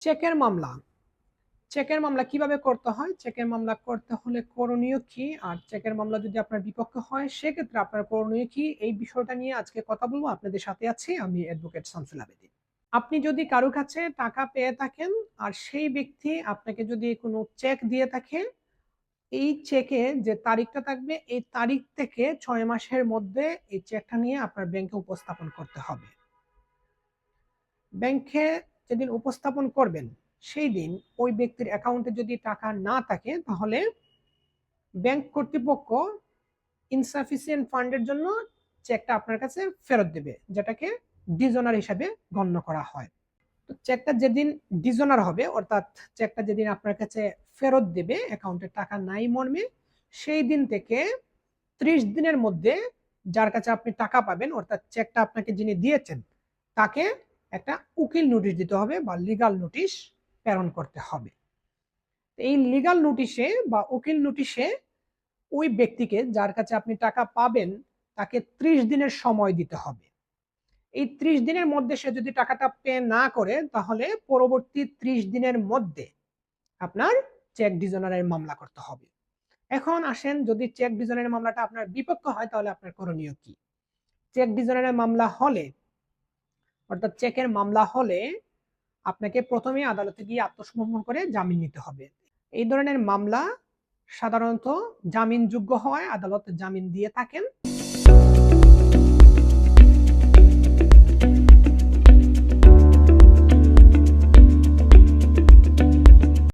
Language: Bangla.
চেকের মামলা। চেকের মামলা কিভাবে করতে হয়? চেকের মামলা করতে হলে করণীয় কি? আর চেকের মামলা যদি আপনার বিপক্ষে হয় সেক্ষেত্রে আপনার করণীয় কি? এই বিষয়টা নিয়ে আজকে কথা বলবো। আপনাদের সাথে আছি আমি অ্যাডভোকেট শামসুল আবেদীন। আপনি যদি কারো কাছে টাকা পেয়ে থাকেন আর সেই ব্যক্তি আপনাকে যদি কোনো চেক দিয়ে থাকে, এই চেকে যে তারিখটা থাকবে এই তারিখ থেকে ৬ মাসের মধ্যে এই চেকটা নিয়ে আপনার ব্যাংকে উপস্থাপন করতে হবে। ব্যাংকে যেদিন উপস্থাপন করবেন সেই দিন ওই ব্যক্তির অ্যাকাউন্টে যদি টাকা না থাকে তাহলে ব্যাংক কর্তৃপক্ষ ইনসাফিসিয়েন্ট ফান্ডের জন্য চেকটা আপনার কাছে ফেরত দেবে, যেটাকে ডিজনার হিসাবে গণ্য করা হয়। তো চেকটা যেদিন ডিজনার হবে অর্থাৎ চেকটা যেদিন আপনার কাছে ফেরত দেবে অ্যাকাউন্টে টাকা নাই মর্মে, সেই দিন থেকে ৩০ দিনের মধ্যে যার কাছে আপনি টাকা পাবেন অর্থাৎ চেকটা আপনাকে যিনি দিয়েছেন তাকে একটা উকিল নোটিশ দিতে হবে বা লিগাল নোটিশ প্রেরণ করতে হবে। এই লিগাল নোটিশে বা উকিল নোটিশে ওই ব্যক্তিকে যার কাছে আপনি টাকা পাবেন তাকে ৩০ দিনের সময় দিতে হবে। এই ৩০ দিনের মধ্যে সে যদি টাকাটা পে না করে তাহলে পরবর্তী ৩০ দিনের মধ্যে আপনার চেক ডিজনারের মামলা করতে হবে। এখন আসেন, যদি চেক ডিজনারের মামলাটা আপনার বিপক্ষে হয় তাহলে আপনার করণীয় কি? চেক ডিজনারের মামলা হলে অর্থাৎ চেকের মামলা হলে আপনাকে প্রথমে আদালতে গিয়ে আত্মসমর্পণ করে জামিন নিতে হবে। এই ধরনের মামলা সাধারণত জামিনযোগ্য হওয়ায় আদালত জামিন দিয়ে থাকেন।